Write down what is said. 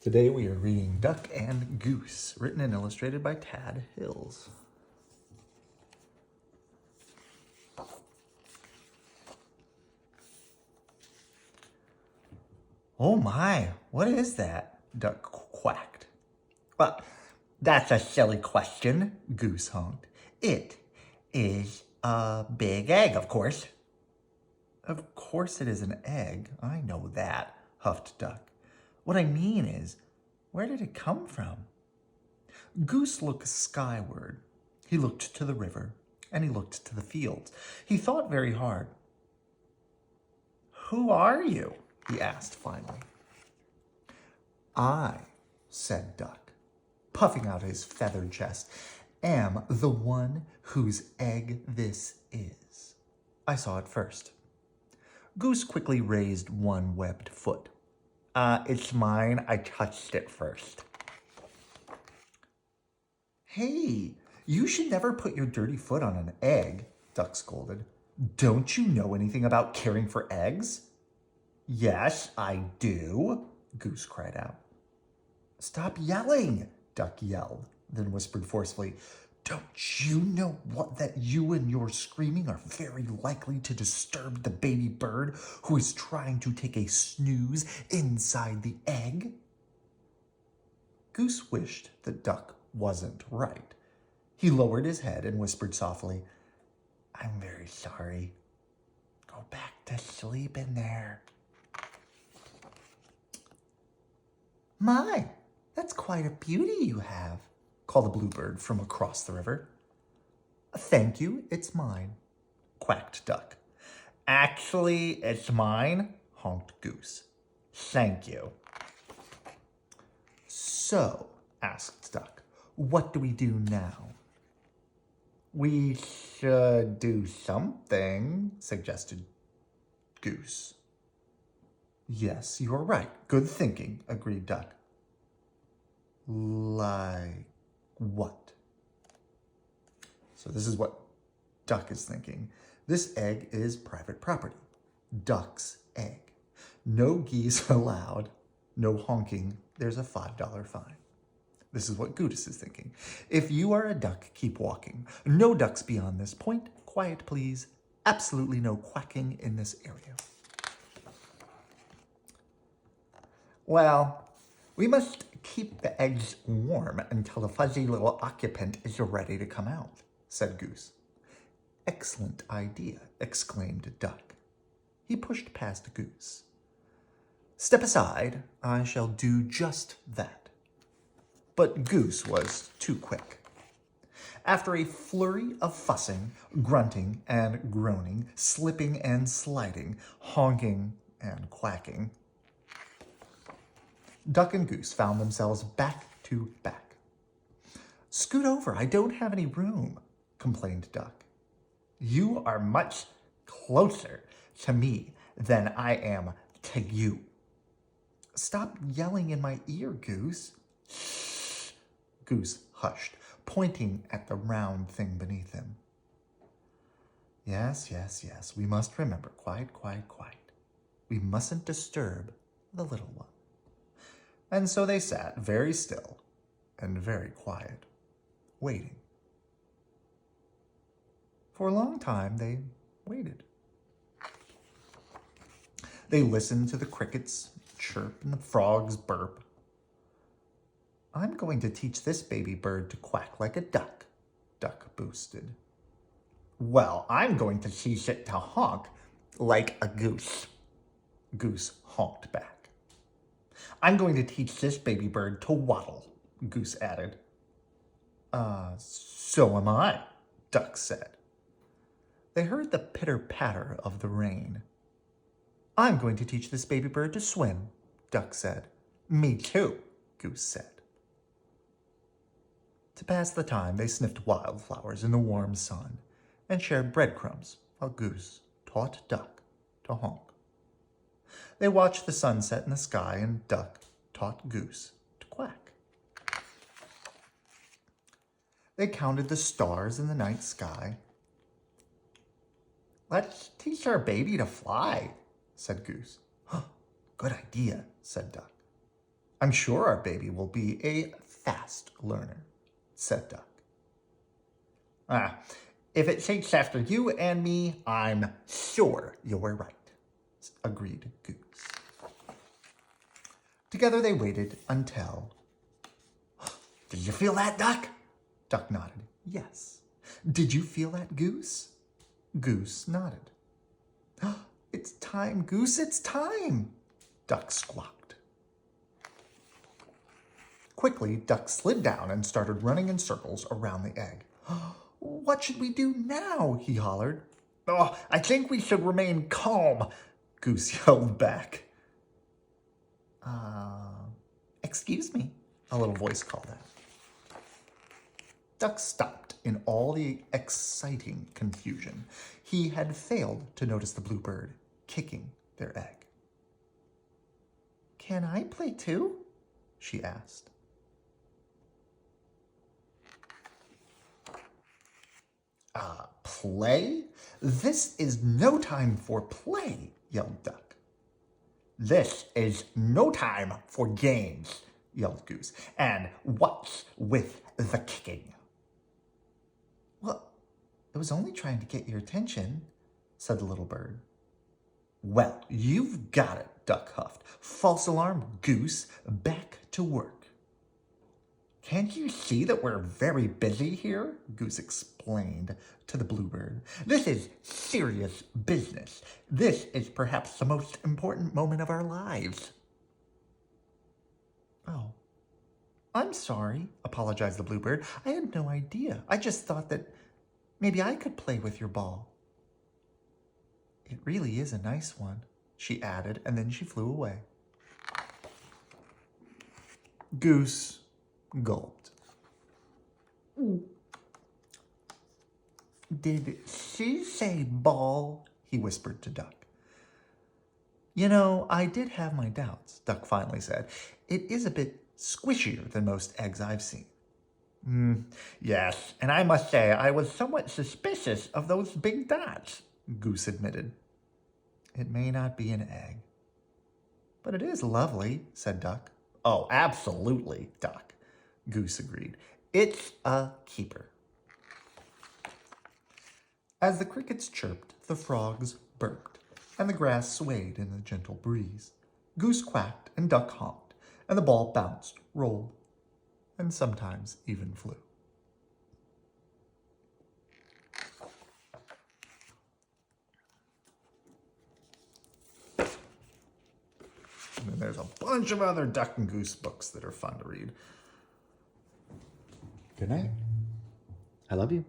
Today we are reading Duck and Goose, written and illustrated by Tad Hills. Oh my, what is that? Duck quacked. Well, that's a silly question, Goose honked. It is a big egg, of course. Of course it is an egg, I know that, huffed Duck. What I mean is, where did it come from? Goose looked skyward. He looked to the river, and he looked to the fields. He thought very hard. Who are you? He asked finally. I, said Duck, puffing out his feathered chest, am the one whose egg this is. I saw it first. Goose quickly raised one webbed foot. It's mine. I touched it first. Hey, you should never put your dirty foot on an egg, Duck scolded. Don't you know anything about caring for eggs? Yes, I do, Goose cried out. Stop yelling, Duck yelled, then whispered forcefully, don't you know that you and your screaming are very likely to disturb the baby bird who is trying to take a snooze inside the egg? Goose wished that Duck wasn't right. He lowered his head and whispered softly, I'm very sorry. Go back to sleep in there. My, that's quite a beauty you have, called a bluebird from across the river. Thank you, it's mine, quacked Duck. Actually, it's mine, honked Goose. Thank you. So, asked Duck, what do we do now? We should do something, suggested Goose. Yes, you're right. Good thinking, agreed Duck. Like what? So this is what Duck is thinking. This egg is private property. Duck's egg. No geese allowed. No honking. There's a $5 fine. This is what Goose is thinking. If you are a duck, keep walking. No ducks beyond this point. Quiet, please. Absolutely no quacking in this area. Well, we must keep the eggs warm until the fuzzy little occupant is ready to come out, said Goose. Excellent idea, exclaimed Duck. He pushed past Goose. Step aside, I shall do just that. But Goose was too quick. After a flurry of fussing, grunting and groaning, slipping and sliding, honking and quacking, Duck and Goose found themselves back to back. Scoot over, I don't have any room, complained Duck. You are much closer to me than I am to you. Stop yelling in my ear, Goose. Goose hushed, pointing at the round thing beneath him. Yes, yes, yes, we must remember. Quiet, quiet, quiet. We mustn't disturb the little one. And so they sat very still and very quiet, waiting. For a long time, they waited. They listened to the crickets chirp and the frogs burp. I'm going to teach this baby bird to quack like a duck, Duck boasted. Well, I'm going to teach it to honk like a goose, Goose honked back. I'm going to teach this baby bird to waddle, Goose added. So am I, Duck said. They heard the pitter-patter of the rain. I'm going to teach this baby bird to swim, Duck said. Me too, Goose said. To pass the time, they sniffed wildflowers in the warm sun and shared breadcrumbs while Goose taught Duck to honk. They watched the sunset in the sky and Duck taught Goose to quack. They counted the stars in the night sky. Let's teach our baby to fly, said Goose. Good idea, said Duck. I'm sure our baby will be a fast learner, said Duck. Ah, if it takes after you and me, I'm sure you're right, agreed Goose. Together they waited until... Did you feel that, Duck? Duck nodded. Yes. Did you feel that, Goose? Goose nodded. It's time, Goose, it's time, Duck squawked. Quickly, Duck slid down and started running in circles around the egg. What should we do now? He hollered. Oh, I think we should remain calm, Goose yelled back. Excuse me, a little voice called out. Duck stopped in all the exciting confusion. He had failed to notice the bluebird kicking their egg. Can I play too? She asked. Play? This is no time for play, yelled Duck. This is no time for games, yelled Goose. And what's with the kicking? Well, it was only trying to get your attention, said the little bird. Well, you've got it, Duck huffed. False alarm, Goose, back to work. Can't you see that we're very busy here? Goose explained to the bluebird. This is serious business. This is perhaps the most important moment of our lives. Oh, I'm sorry, apologized the bluebird. I had no idea. I just thought that maybe I could play with your ball. It really is a nice one, she added, and then she flew away. Goose gulped. Did she say ball? He whispered to Duck. You know, I did have my doubts, Duck finally said. It is a bit squishier than most eggs I've seen. Yes, and I must say I was somewhat suspicious of those big dots, Goose admitted. It may not be an egg. But it is lovely, said Duck. Oh, absolutely, Duck, Goose agreed. It's a keeper. As the crickets chirped, the frogs burped, and the grass swayed in the gentle breeze. Goose quacked and Duck honked, and the ball bounced, rolled, and sometimes even flew. And then there's a bunch of other Duck and Goose books that are fun to read. Good night. I love you.